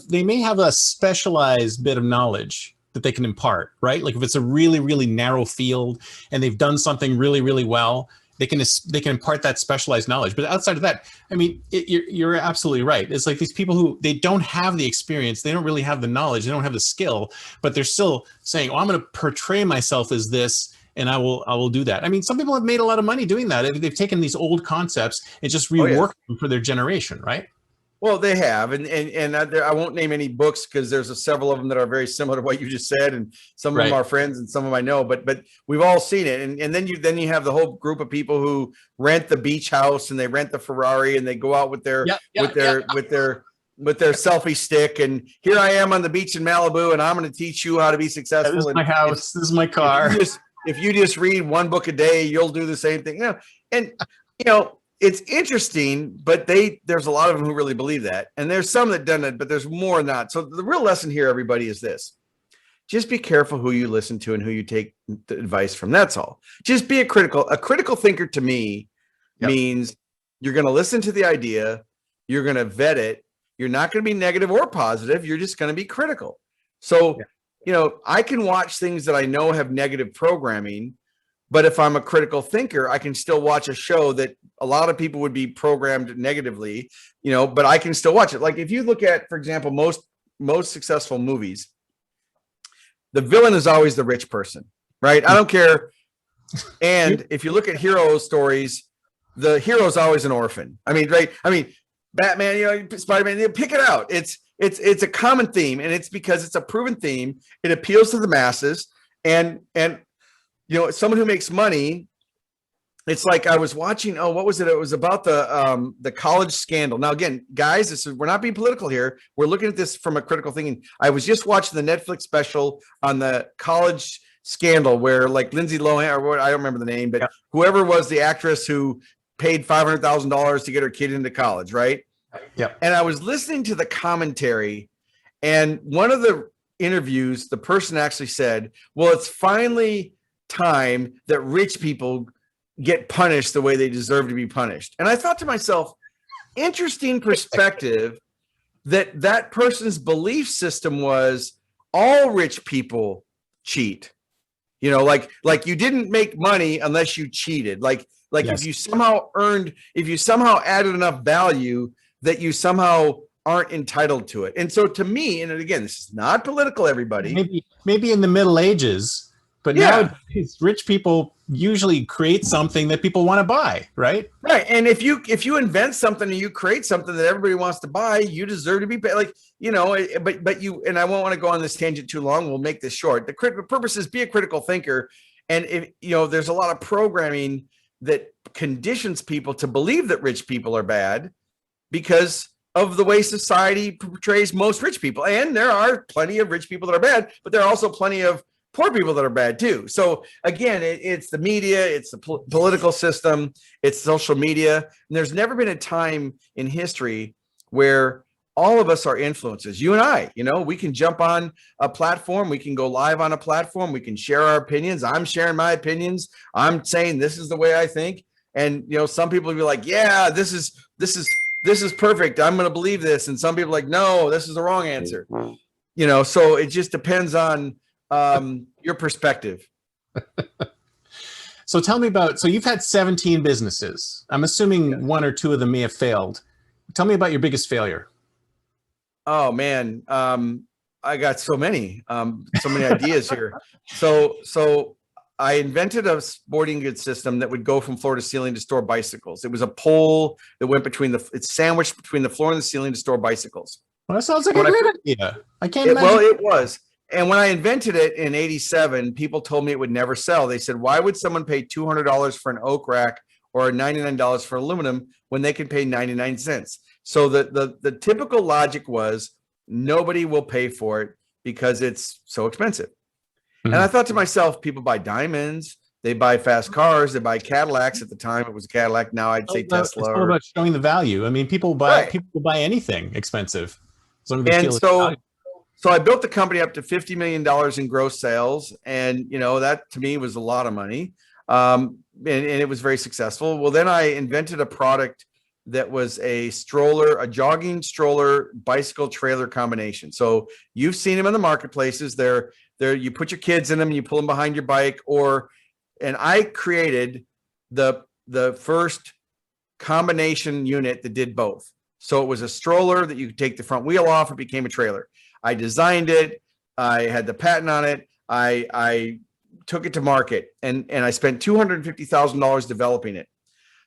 a specialized bit of knowledge that they can impart, right? Like, if it's a really, really narrow field and they've done something really, really well, they can impart that specialized knowledge. But outside of that, I mean, you're absolutely right. It's like these people who, they don't have the experience, they don't really have the knowledge, they don't have the skill, but they're still saying, oh, I'm going to portray myself as this, and I will do that. I mean, some people have made a lot of money doing that. They've taken these old concepts and just reworked them for their generation, right? Well, they have, and I won't name any books because there's several of them that are very similar to what you just said, and some of them are friends, and some of them I know. But we've all seen it, and then you have the whole group of people who rent the beach house and they rent the Ferrari and they go out with their selfie stick, and here I am on the beach in Malibu, and I'm going to teach you how to be successful. This is my house. This is my car. If you just read one book a day, you'll do the same thing. It's interesting, but there's a lot of them who really believe that. And there's some that done it, but there's more not. So the real lesson here, everybody, is this. Just be careful who you listen to and who you take the advice from. That's all. Just be a critical thinker. To me, means you're going to listen to the idea. You're going to vet it. You're not going to be negative or positive. You're just going to be critical. So, I can watch things that I know have negative programming, but if I'm a critical thinker, I can still watch a show that a lot of people would be programmed negatively, but I can still watch it. Like, if you look at, for example, most successful movies, the villain is always the rich person, right? I don't care. And if you look at hero stories, the hero is always an orphan. I mean, right? I mean, Batman, Spider-Man, pick it out. It's a common theme, and it's because it's a proven theme. It appeals to the masses, and someone who makes money. It's like I was watching. Oh, what was it? It was about the college scandal. Now, again, guys, we're not being political here. We're looking at this from a critical thinking. I was just watching the Netflix special on the college scandal, where like Lindsay Lohan, or I don't remember the name, but whoever was the actress who paid $500,000 to get her kid into college, right? Yeah. And I was listening to the commentary, and one of the interviews, the person actually said, well, it's finally time that rich people get punished the way they deserve to be punished. And I thought to myself, interesting perspective, that person's belief system was all rich people cheat. Like you didn't make money unless you cheated. Like if you somehow added enough value that you somehow aren't entitled to it. And so to me, and again, this is not political, everybody. Maybe in the Middle Ages, but nowadays rich people usually create something that people want to buy, right? Right. And if you invent something and you create something that everybody wants to buy, you deserve to be paid. But you, and I won't want to go on this tangent too long. We'll make this short. The purpose is be a critical thinker. And if there's a lot of programming that conditions people to believe that rich people are bad because of the way society portrays most rich people. And there are plenty of rich people that are bad, but there are also plenty of poor people that are bad too. So again, it's the media, it's the political system, it's social media. And there's never been a time in history where all of us are influencers. You and I, we can jump on a platform, we can go live on a platform, we can share our opinions. I'm sharing my opinions. I'm saying this is the way I think. And some people will be like, yeah, this is perfect. I'm going to believe this. And some people are like, no, this is the wrong answer. So it just depends on your perspective. So tell me so you've had 17 businesses. I'm assuming one or two of them may have failed. Tell me about your biggest failure. Oh man. I got so many ideas here. So I invented a sporting goods system that would go from floor to ceiling to store bicycles. It was a pole that went it's sandwiched between the floor and the ceiling to store bicycles. Well, that sounds like a great idea. I can't imagine. Well, it was. And when I invented it in 87, people told me it would never sell. They said, why would someone pay $200 for an oak rack or $99 for aluminum when they can pay 99 cents? So the typical logic was nobody will pay for it because it's so expensive. And I thought to myself, people buy diamonds, they buy fast cars, they buy Cadillacs. At the time, it was a Cadillac. Now I'd say Tesla. It's all about showing the value. I mean, people buy anything expensive. So I built the company up to $50 million in gross sales. And, that to me was a lot of money. And it was very successful. Well, then I invented a product that was a jogging stroller, bicycle trailer combination. So you've seen them in the marketplaces. They're you put your kids in them, you pull them behind your bike, and I created the first combination unit that did both. So it was a stroller that you could take the front wheel off. It became a trailer. I designed it. I had the patent on it. I took it to market and I spent $250,000 developing it.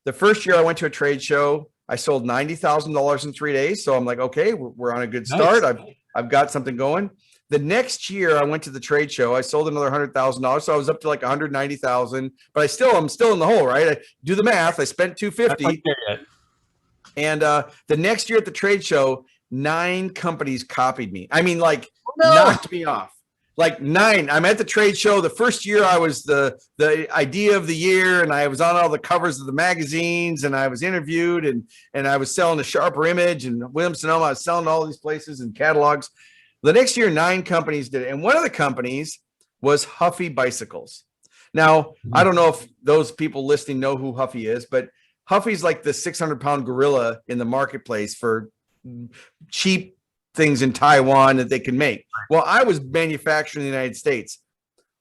The first year I went to a trade show, I sold $90,000 in 3 days. So I'm like, okay, we're on a good start. Nice. I've got something going. The next year I went to the trade show, I sold another $100,000. So I was up to like 190,000, but I'm still in the hole, right? I do the math. I spent 250. And the next year at the trade show, 9 companies copied me. I mean, knocked me off. Like 9. I'm at the trade show. The first year I was the idea of the year, and I was on all the covers of the magazines, and I was interviewed, and I was selling a Sharper Image and Williams-Sonoma. I was selling to all these places and catalogs. The next year, 9 companies did it. And one of the companies was Huffy Bicycles. Now, I don't know if those people listening know who Huffy is, but Huffy's like the 600-pound gorilla in the marketplace for cheap things in Taiwan that they can make. Well, I was manufacturing in the United States.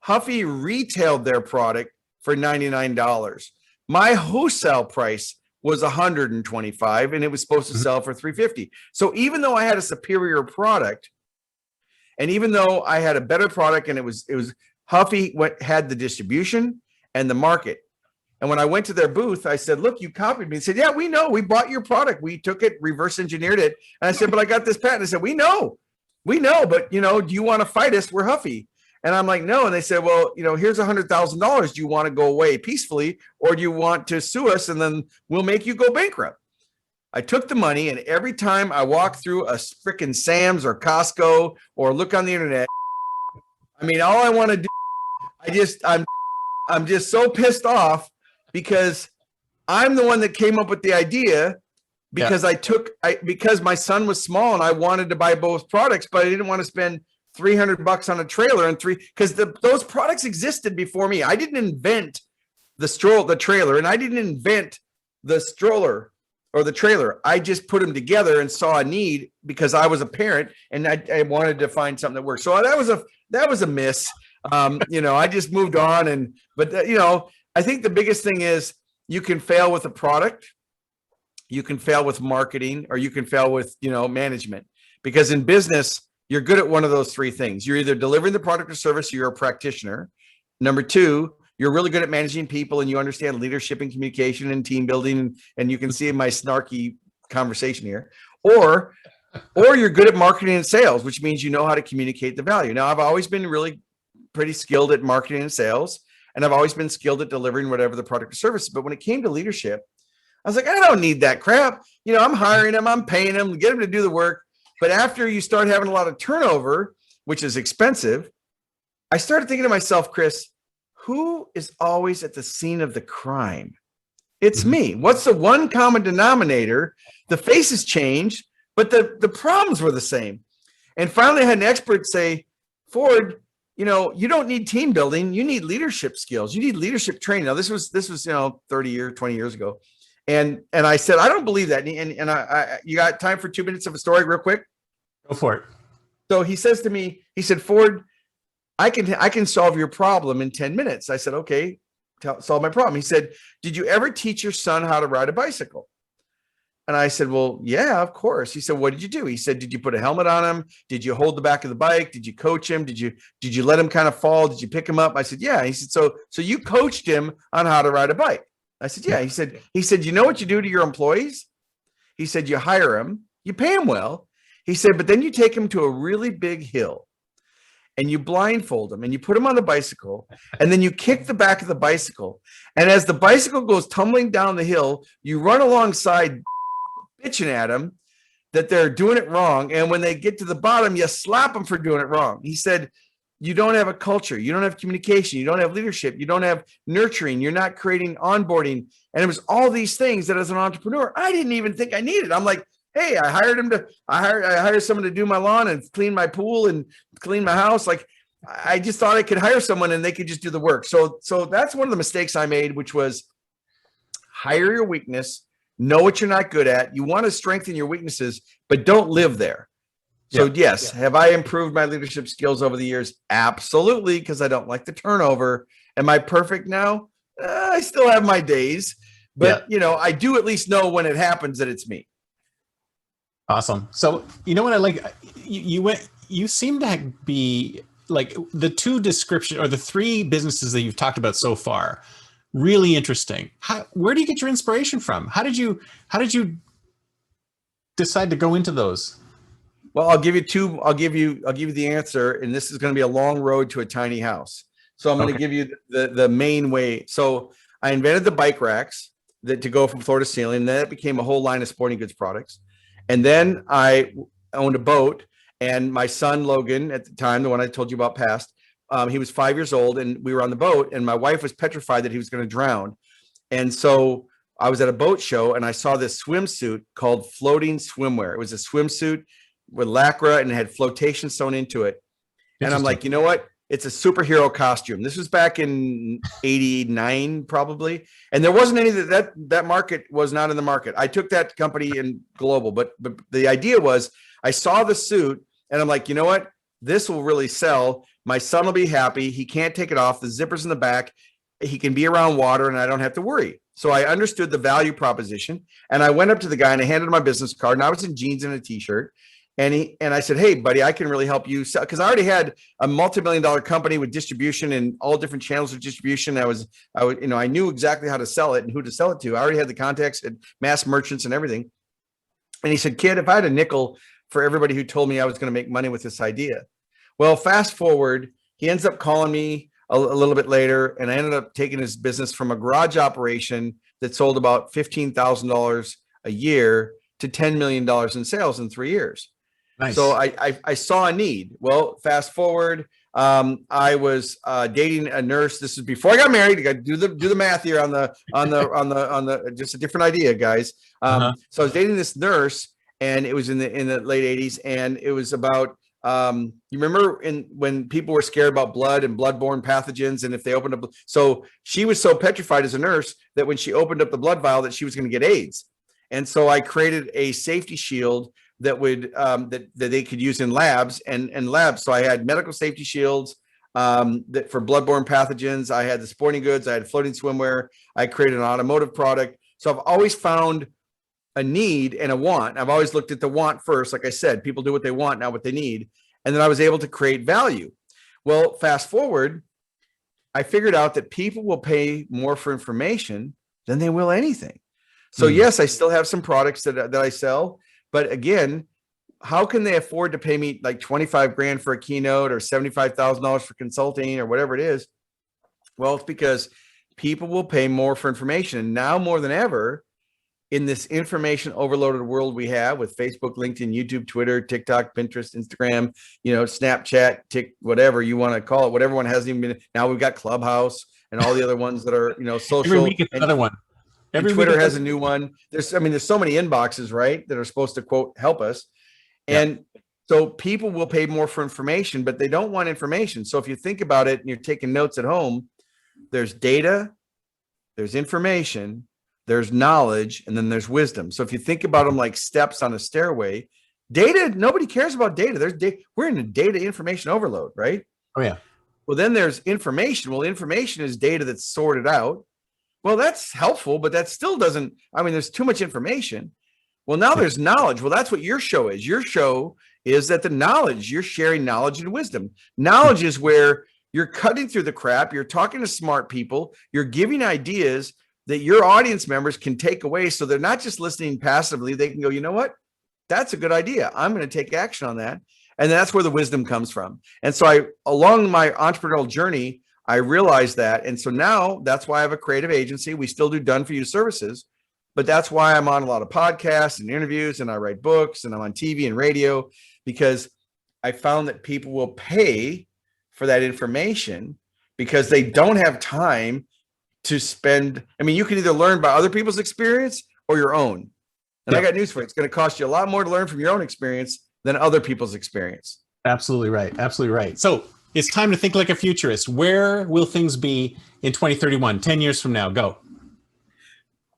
Huffy retailed their product for $99. My wholesale price was $125, and it was supposed to sell for $350. So even though I had a superior product, and even though I had a better product, and it was Huffy had the distribution and the market. And when I went to their booth, I said, look, you copied me. They said, yeah, we know. We bought your product. We took it, reverse engineered it. And I said, but I got this patent. I said, we know, but do you want to fight us? We're Huffy. And I'm like, no. And they said, well, here's $100,000. Do you want to go away peacefully, or do you want to sue us? And then we'll make you go bankrupt. I took the money, and every time I walk through a freaking Sam's or Costco or look on the internet, I mean, all I want to do, I'm just so pissed off because I'm the one that came up with the idea because because my son was small and I wanted to buy both products, but I didn't want to spend $300 on a trailer because those products existed before me. I didn't invent the trailer, and I didn't invent the stroller or the trailer. I just put them together and saw a need because I was a parent and I wanted to find something that worked. So that was a miss. I just moved on, but I think the biggest thing is you can fail with a product, you can fail with marketing, or you can fail with, management, because in business, you're good at one of those 3 things. You're either delivering the product or service, or you're a practitioner. Number 2, you're really good at managing people and you understand leadership and communication and team building. And you can see my snarky conversation here, or you're good at marketing and sales, which means you know how to communicate the value. Now, I've always been really pretty skilled at marketing and sales, and I've always been skilled at delivering whatever the product or service is. But when it came to leadership, I was like, I don't need that crap. I'm hiring them, I'm paying them, get them to do the work. But after you start having a lot of turnover, which is expensive, I started thinking to myself, Chris, who is always at the scene of the crime? It's Mhm. me. What's the one common denominator? The faces changed, but the problems were the same. And finally, I had an expert say, Ford, you don't need team building. You need leadership skills. You need leadership training. Now, this was 30 years, 20 years ago. And I said, I don't believe that. And you got time for 2 minutes of a story real quick? Go for it. So he says to me, he said, Ford, I can solve your problem in 10 minutes. I said, okay, solve my problem. He said, did you ever teach your son how to ride a bicycle? And I said, well, yeah, of course. He said, what did you do? He said, did you put a helmet on him? Did you hold the back of the bike? Did you coach him? Did you let him kind of fall? Did you pick him up? I said, yeah. He said, so you coached him on how to ride a bike? I said, yeah. He said, you know what you do to your employees? He said, you hire them, you pay them well. He said, but then you take them to a really big hill and you blindfold them and you put them on the bicycle and then you kick the back of the bicycle. And as the bicycle goes tumbling down the hill, you run alongside bitching at them that they're doing it wrong. And when they get to the bottom, you slap them for doing it wrong. He said, you don't have a culture. You don't have communication. You don't have leadership. You don't have nurturing. You're not creating onboarding. And it was all these things that as an entrepreneur, I didn't even think I needed. I'm like, hey, I hired someone to do my lawn and clean my pool and clean my house. Like, I just thought I could hire someone and they could just do the work. So that's one of the mistakes I made, which was hire your weakness, know what you're not good at. You want to strengthen your weaknesses, but don't live there. So yes, have I improved my leadership skills over the years? Absolutely, because I don't like the turnover. Am I perfect now? I still have my days, but I do at least know when it happens that it's me. Awesome. So you know what I like? You seem to be like the two description or the three businesses that you've talked about so far. Really interesting. Where do you get your inspiration from? How did you decide to go into those? Well, I'll give you two. I'll give you the answer, and this is going to be a long road to a tiny house. So I'm going to give you the main way. So I invented the bike racks to go from floor to ceiling. And then it became a whole line of sporting goods products. And then I owned a boat, and my son Logan, at the time, the one I told you about passed, he was 5 years old, and we were on the boat, and my wife was petrified that he was going to drown. And so I was at a boat show, and I saw this swimsuit called floating swimwear. It was a swimsuit with Lycra and it had flotation sewn into it. And I'm like, you know what? It's a superhero costume. This was back in 89, probably. And there wasn't any that market was not in the market. I took that company in global, but the idea was I saw the suit and I'm like, you know what? This will really sell. My son will be happy. He can't take it off. The zipper's in the back. He can be around water and I don't have to worry. So I understood the value proposition. And I went up to the guy and I handed him my business card, and I was in jeans and a t-shirt. And I said, hey, buddy, I can really help you sell, because I already had a multi-million-dollar company with distribution and all different channels of distribution. I knew exactly how to sell it and who to sell it to. I already had the contacts at mass merchants and everything. And he said, kid, if I had a nickel for everybody who told me I was going to make money with this idea. Well, fast forward, he ends up calling me a little bit later, and I ended up taking his business from a garage operation that sold about $15,000 a year to $10 million in sales in 3 years. Nice. So I saw a need. Well, fast forward, I was dating a nurse. This is before I got married. You got to do the math here on the just a different idea, guys. So I was dating this nurse, and it was in the late 80s, and it was about you remember when people were scared about blood and bloodborne pathogens, and if they opened up, so she was so petrified as a nurse that when she opened up the blood vial that she was going to get AIDS. And so I created a safety shield that would that they could use in labs and labs. So I had medical safety shields that for bloodborne pathogens. I had the sporting goods. I had floating swimwear. I created an automotive product. So I've always found a need and a want. I've always looked at the want first. Like I said, people do what they want, not what they need. And then I was able to create value. Well, fast forward, I figured out that people will pay more for information than they will anything. So yes, I still have some products that I sell. But again, how can they afford to pay me like 25 grand for a keynote or $75,000 for consulting or whatever it is? Well, it's because people will pay more for information. And now more than ever, in this information overloaded world we have with Facebook, LinkedIn, YouTube, Twitter, TikTok, Pinterest, Instagram, Snapchat, whatever you want to call it, whatever one hasn't even been. Now we've got Clubhouse and all the other ones that are, social. Every week it's another one. And Twitter has a new one. There's so many inboxes, right, that are supposed to, quote, help us. And so people will pay more for information, but they don't want information. So if you think about it and you're taking notes at home, there's data, there's information, there's knowledge, and then there's wisdom. So if you think about them like steps on a stairway, data, nobody cares about data. There's data. We're in a data information overload, right? Oh, yeah. Well, then there's information. Well, information is data that's sorted out. Well, that's helpful, but that still doesn't, there's too much information. Well, now there's knowledge. Well, that's what your show is. Your show is that the knowledge, you're sharing knowledge and wisdom. Knowledge is where you're cutting through the crap. You're talking to smart people. You're giving ideas that your audience members can take away. So they're not just listening passively. They can go, you know what? That's a good idea. I'm going to take action on that. And that's where the wisdom comes from. And so along my entrepreneurial journey, I realized that. And so now that's why I have a creative agency. We still do done for you services, but that's why I'm on a lot of podcasts and interviews, and I write books, and I'm on TV and radio, because I found that people will pay for that information because they don't have time to spend. You can either learn by other people's experience or your own. And I got news for you. It's going to cost you a lot more to learn from your own experience than other people's experience. Absolutely right. Absolutely right. So it's time to think like a futurist. Where will things be in 2031, 10 years from now? Go.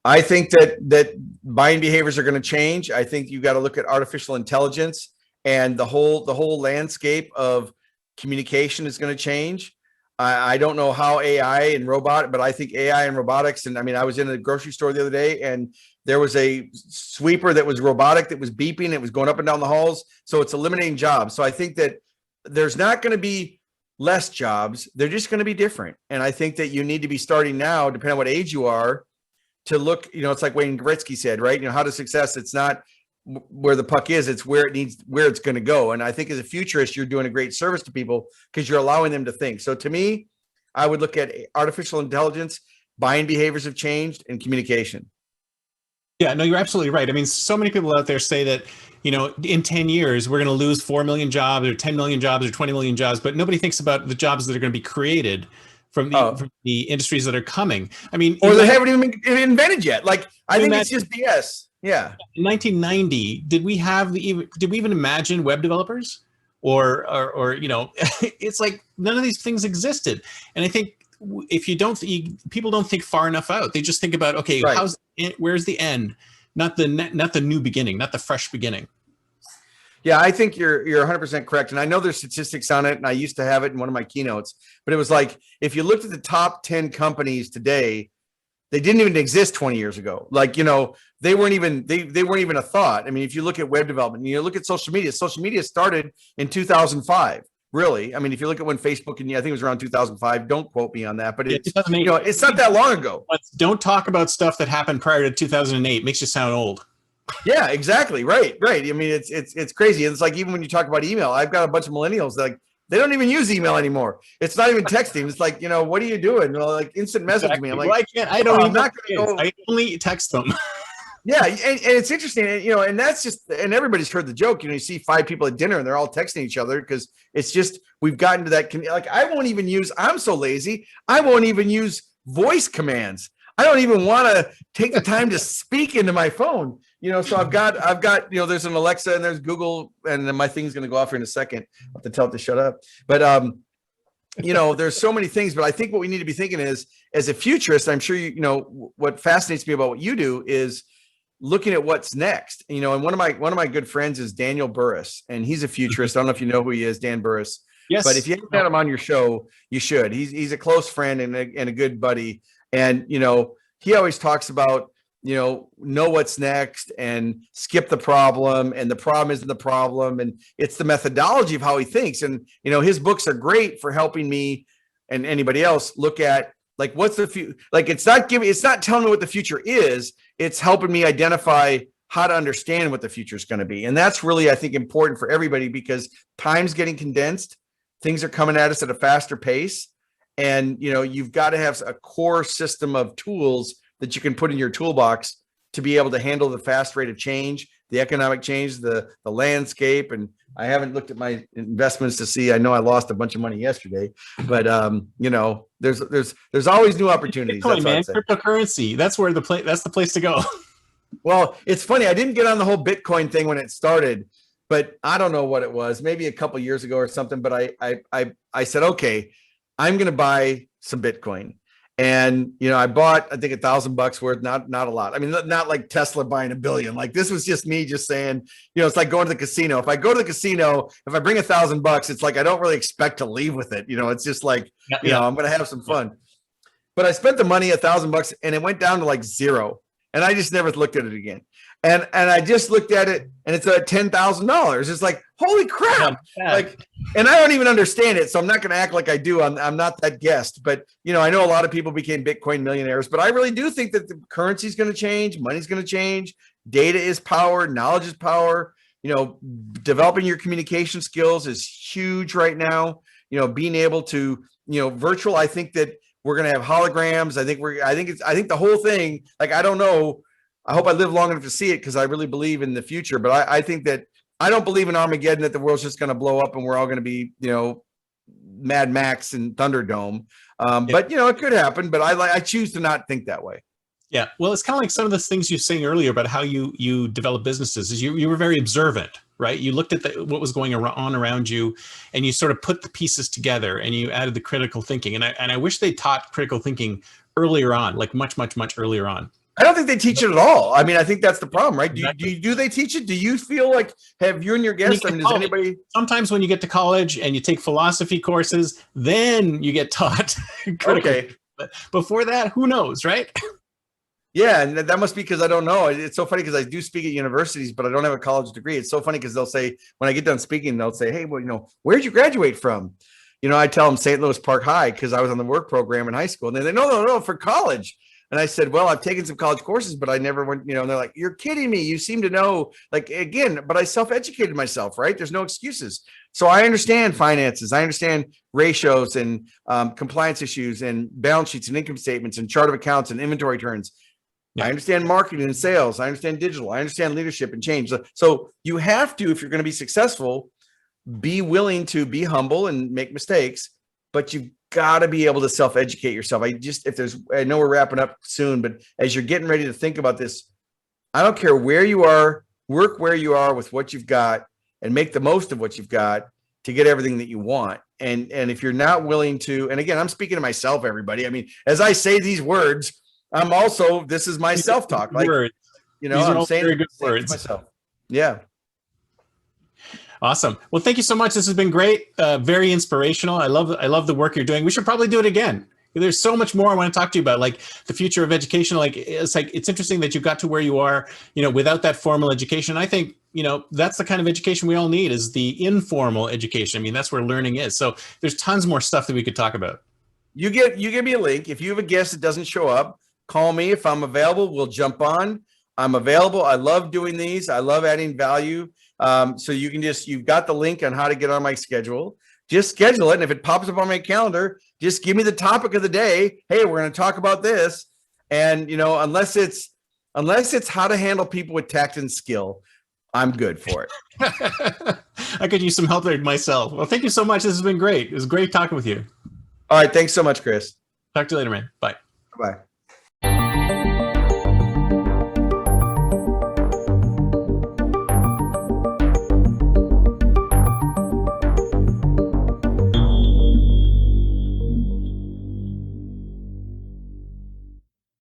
I think that buying behaviors are going to change. I think you got to look at artificial intelligence, and the whole landscape of communication is going to change. I don't know how AI and robot, but I think AI and robotics. And I was in a grocery store the other day, and there was a sweeper that was robotic that was beeping. It was going up and down the halls. So it's eliminating jobs. So I think that there's not going to be less jobs. They're just going to be different. And I think that you need to be starting now, depending on what age you are, to look, it's like Wayne Gretzky said, right? How to success, it's not where the puck is, it's where it's going to go. And I think as a futurist, you're doing a great service to people because you're allowing them to think. So to me, I would look at artificial intelligence, buying behaviors have changed, and communication. Yeah, no, you're absolutely right. So many people out there say that, in 10 years, we're going to lose 4 million jobs or 10 million jobs or 20 million jobs, but nobody thinks about the jobs that are going to be created from the industries that are coming. Or they haven't even been invented yet. I think it's just BS. Yeah. In 1990, did we even imagine web developers or it's like none of these things existed. And I think if people don't think far enough out. They just think about, okay, right, where's the end? Not the new beginning, not the fresh beginning. Yeah, I think you're 100% correct. And I know there's statistics on it, and I used to have it in one of my keynotes, but it was like, if you looked at the top 10 companies today, they didn't even exist 20 years ago. They weren't even a thought. If you look at web development, you look at social media started in 2005. Really. If you look at when Facebook, and I think it was around 2005, don't quote me on that, but it's not that long ago. Don't talk about stuff that happened prior to 2008. Makes you sound old. Yeah, exactly. Right. It's crazy. And it's like, even when you talk about email, I've got a bunch of millennials that they don't even use email anymore. It's not even texting. It's like, what are you doing? Instant message me. I'm like, I only text them. Yeah. And it's interesting, and that's just, and everybody's heard the joke, you see 5 people at dinner and they're all texting each other because it's just, we've gotten to that. I'm so lazy. I won't even use voice commands. I don't even want to take the time to speak into my phone, so I've got, there's an Alexa and there's Google, and then my thing's going to go off here in a second. I'll have to tell it to shut up. But, there's so many things, but I think what we need to be thinking is, as a futurist, I'm sure, what fascinates me about what you do is looking at what's next, and one of my good friends is Daniel Burris, and he's a futurist. I don't know if you know who he is, Dan Burris. Yes. But if you haven't had him on your show, you should. He's a close friend and a good buddy. And, he always talks about, know what's next and skip the problem. And the problem isn't the problem. And it's the methodology of how he thinks. And, his books are great for helping me and anybody else look at, what's the future? It's not telling me what the future is. It's helping me identify how to understand what the future is going to be. And that's really, I think, important for everybody, because time's getting condensed. Things are coming at us at a faster pace. And, you've got to have a core system of tools that you can put in your toolbox to be able to handle the fast rate of change, the economic change, the landscape. And I haven't looked at my investments to see. I know I lost a bunch of money yesterday, but you know, there's always new opportunities. Bitcoin, man, cryptocurrency. That's where that's the place to go. Well, it's funny. I didn't get on the whole Bitcoin thing when it started, but I don't know what it was, maybe a couple years ago or something. But I said, okay, I'm going to buy some Bitcoin. And, you know, I bought, I think $1,000 worth, not a lot. I mean, not like Tesla buying $1 billion. Like this was just me just saying, you know, it's like going to the casino. If I go to the casino, if I bring $1,000, it's like, I don't really expect to leave with it. You know, it's just like, you know, I'm going to have some fun. But I spent the money, $1,000, and it went down to like zero. And I just never looked at it again. And I just looked at it and it's at $10,000. It's like, holy crap. Like, and I don't even understand it. So I'm not going to act like I do. I'm not that guest, but you know, I know a lot of people became Bitcoin millionaires, but I really do think that the currency is going to change. Money's going to change. Data is power. Knowledge is power. You know, developing your communication skills is huge right now. You know, being able to, you know, virtual, I think that we're going to have holograms. I think the whole thing, like, I don't know. I hope I live long enough to see it because I really believe in the future. But I think that I don't believe in Armageddon, that the world's just going to blow up and we're all going to be, you know, Mad Max and Thunderdome. But, you know, it could happen. But I choose to not think that way. Yeah. Well, it's kind of like some of the things you were saying earlier about how you develop businesses. Is you were very observant, right? You looked at what was going on around you, and you sort of put the pieces together, and you added the critical thinking. And I wish they taught critical thinking earlier on, like much earlier on. I don't think they teach it at all. I mean, I think that's the problem, right? Do they teach it? Do you feel like, have you and your guests, I mean, does anybody? Sometimes when you get to college and you take philosophy courses, then you get taught critical. Okay. But before that, who knows, right? Yeah, and that must be because I don't know. It's so funny because I do speak at universities, but I don't have a college degree. It's so funny because they'll say, when I get done speaking, they'll say, hey, well, you know, where'd you graduate from? You know, I tell them St. Louis Park High because I was on the work program in high school. And they say, no, for college. And I said, well, I've taken some college courses, but I never went, you know, and they're like, you're kidding me. You seem to know, like, again, but I self-educated myself, right? There's no excuses. So I understand finances. I understand ratios and compliance issues and balance sheets and income statements and chart of accounts and inventory turns. Yeah. I understand marketing and sales. I understand digital. I understand leadership and change. So you have to, if you're going to be successful, be willing to be humble and make mistakes, but you've got to be able to self-educate yourself. I know we're wrapping up soon, but as you're getting ready to think about this, I don't care where you are, work where you are with what you've got and make the most of what you've got to get everything that you want. And if you're not willing to, and again, I'm speaking to myself, everybody. I mean, as I say these words, I'm also, this is my self-talk. Like, you know, I'm saying very good words to myself. Yeah. Awesome. Well, thank you so much. This has been great. Very inspirational. I love the work you're doing. We should probably do it again. There's so much more I want to talk to you about, like the future of education. Like it's interesting that you got to where you are, you know, without that formal education. I think, you know, that's the kind of education we all need, is the informal education. I mean, that's where learning is. So there's tons more stuff that we could talk about. You give me a link. If you have a guest that doesn't show up, call me. If I'm available, we'll jump on. I'm available. I love doing these. I love adding value. So you can you've got the link on how to get on my schedule. Just schedule it. And if it pops up on my calendar, just give me the topic of the day. Hey, we're going to talk about this. And, you know, unless it's how to handle people with tact and skill, I'm good for it. I could use some help there myself. Well, thank you so much. This has been great. It was great talking with you. All right. Thanks so much, Chris. Talk to you later, man. Bye. Bye.